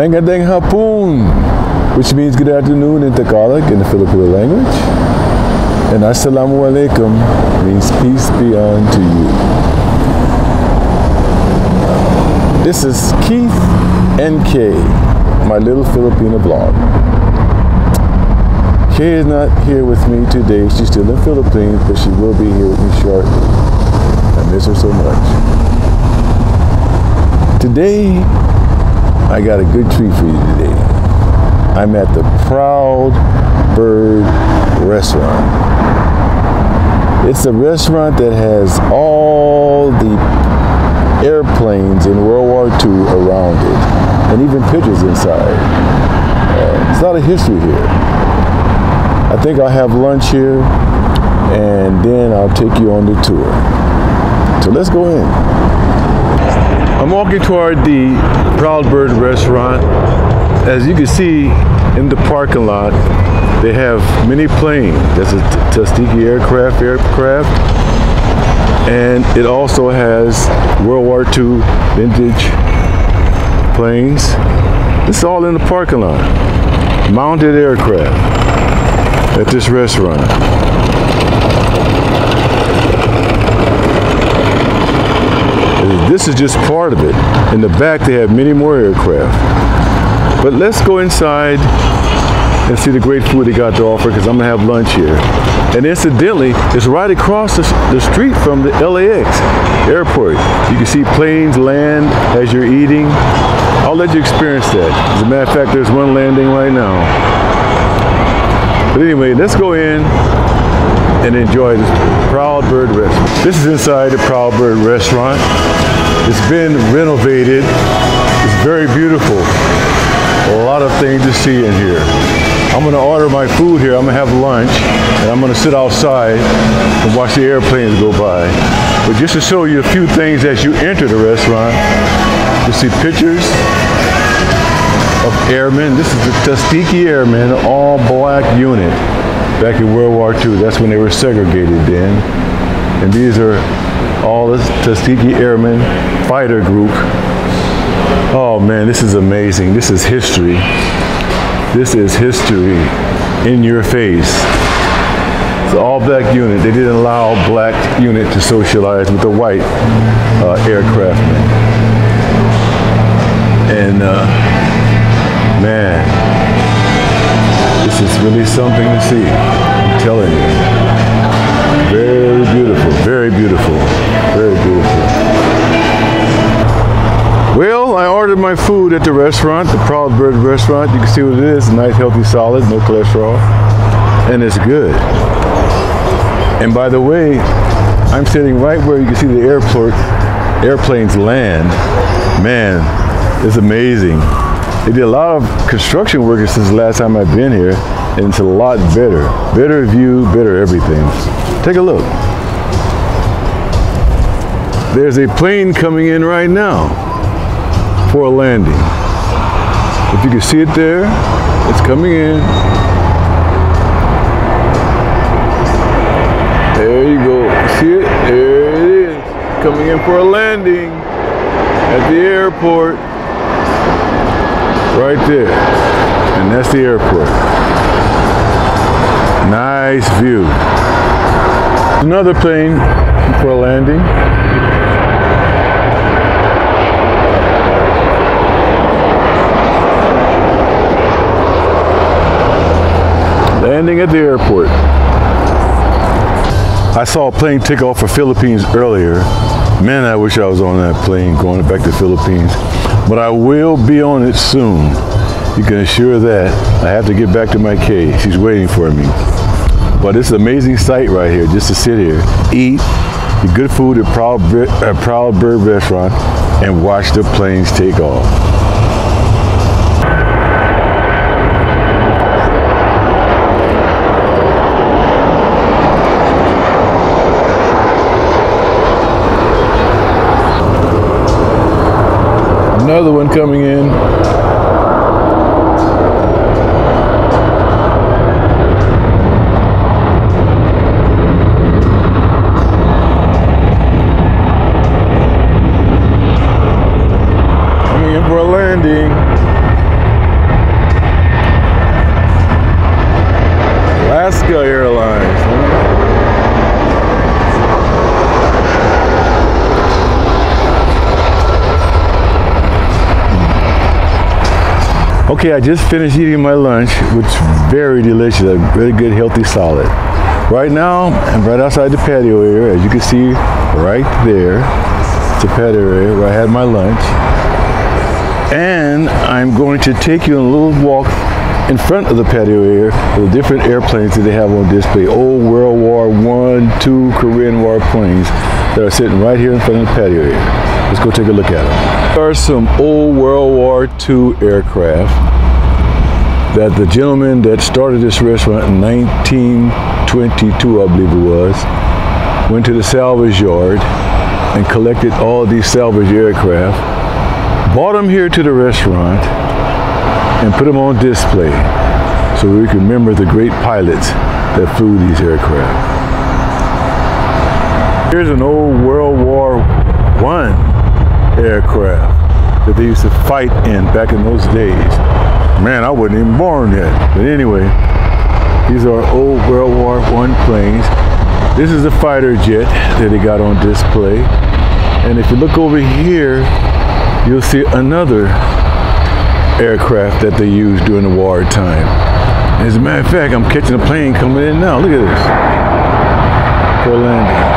Magandang hapon, which means good afternoon in Tagalog in the Filipino language. And assalamu alaikum means peace be unto you. This is Keith and Kaye, my little Philipina vlog. Kaye is not here with me today. She's still in the Philippines, but she will be here with me shortly. I miss her so much. Today, I got a good treat for you today. I'm at the Proud Bird Restaurant. It's a restaurant that has all the airplanes in World War II around it, and even pictures inside. There's a lot of history here. I think I'll have lunch here, and then I'll take you on the tour. So let's go in. I'm walking toward the Proud Bird Restaurant. As you can see in the parking lot, they have many planes. That's a Tuskegee aircraft, and it also has World War II vintage planes. This is all in the parking lot. Mounted aircraft at this restaurant. This is just part of it. In the back, they have many more aircraft. But let's go inside and see the great food they got to offer, because I'm gonna have lunch here. And incidentally, it's right across the street from the LAX airport. You can see planes land as you're eating. I'll let you experience that. As a matter of fact, there's one landing right now. But anyway, let's go in and enjoy this Proud Bird Restaurant. This is inside the Proud Bird Restaurant. It's been renovated. It's very beautiful. A lot of things to see in here. I'm gonna order my food here. I'm gonna have lunch, and I'm gonna sit outside and watch the airplanes go by. But just to show you a few things as you enter the restaurant, you see pictures of airmen. This is the Tuskegee Airmen, all black unit back in World War II. That's when they were segregated then. And these are all the Tuskegee Airmen fighter group. Oh man, this is amazing. This is history. This is history in your face. It's all black unit. They didn't allow black unit to socialize with the white aircraftmen. And man, this is really something to see. I'm telling you. Very beautiful, very beautiful, very beautiful. Well, I ordered my food at the restaurant, the Proud Bird Restaurant. You can see what it is, nice, healthy, solid, no cholesterol, and it's good. And by the way, I'm sitting right where you can see the airplanes land. Man, it's amazing. They did a lot of construction work since the last time I've been here, and it's a lot better. Better view, better everything. Take a look. There's a plane coming in right now for a landing. If you can see it there, it's coming in. There you go. See it? There it is. Coming in for a landing at the airport. Right there. And that's the airport. Nice view. Another plane for a landing. Landing at the airport. I saw a plane take off for Philippines earlier. Man, I wish I was on that plane going back to Philippines. But I will be on it soon. You can assure that. I have to get back to my Kaye. She's waiting for me. But it's an amazing sight right here, just to sit here, eat, get good food at Proud Bird Restaurant, and watch the planes take off. Another one coming in. Coming in for a landing. Alaska Airlines. Okay, I just finished eating my lunch, which is very delicious, a very good, healthy salad. Right now, I'm right outside the patio area, as you can see right there. It's a patio area where I had my lunch. And I'm going to take you on a little walk in front of the patio area with the different airplanes that they have on display. Old World War I, II, Korean War planes that are sitting right here in front of the patio area. Let's go take a look at them. There are some old World War II aircraft that the gentleman that started this restaurant in 1922, I believe it was, went to the salvage yard and collected all of these salvage aircraft, brought them here to the restaurant, and put them on display so we can remember the great pilots that flew these aircraft. Here's an old World War I aircraft that they used to fight in back in those days. Man, I wasn't even born yet. But anyway, these are old World War I planes. This is a fighter jet that they got on display. And if you look over here, you'll see another aircraft that they used during the wartime. As a matter of fact, I'm catching a plane coming in now. Look at this. For landing.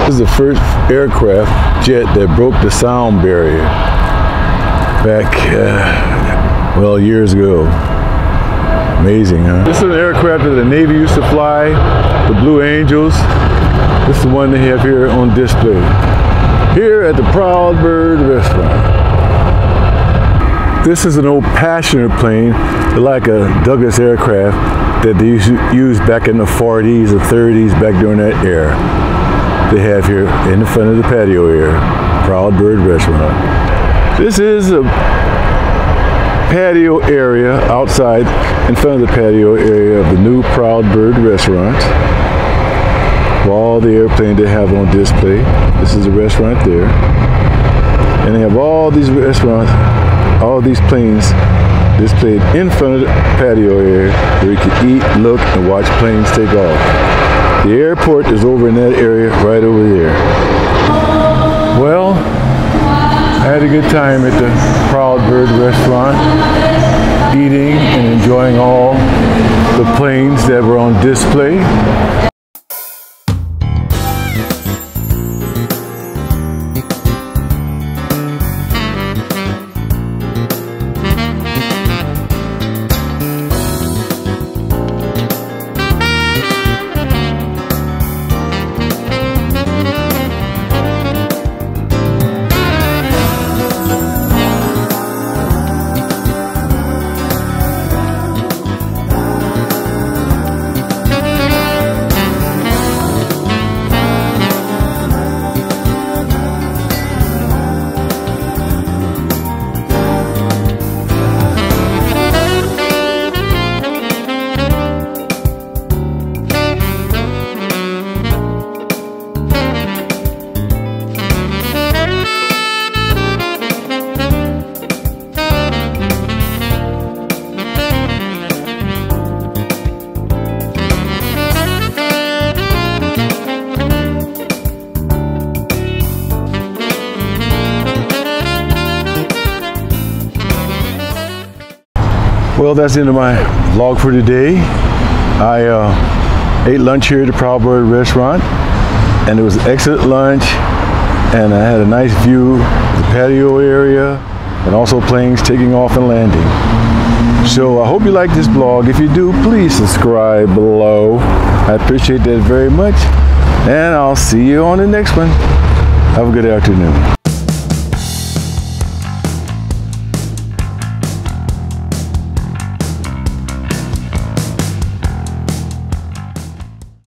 This is the first aircraft jet that broke the sound barrier back, well, years ago. Amazing, huh? This is an aircraft that the Navy used to fly, the Blue Angels. This is the one they have here on display, here at the Proud Bird Restaurant. This is an old passenger plane, like a Douglas aircraft that they used back in the 40s or 30s, back during that era. They have here in the front of the patio area, Proud Bird Restaurant. This is a patio area outside in front of the patio area of the new Proud Bird Restaurant. For all the airplanes they have on display. This is the restaurant there. And they have all these restaurants, all these planes displayed in front of the patio area where you can eat, look, and watch planes take off. The airport is over in that area right over there. Well, I had a good time at the Proud Bird Restaurant, eating and enjoying all the planes that were on display. Well, that's the end of my vlog for today. I ate lunch here at the Proud Bird Restaurant, and it was an excellent lunch, and I had a nice view of the patio area and also planes taking off and landing. So I hope you like this vlog. If you do, please subscribe below. I appreciate that very much, and I'll see you on the next one. Have a good afternoon.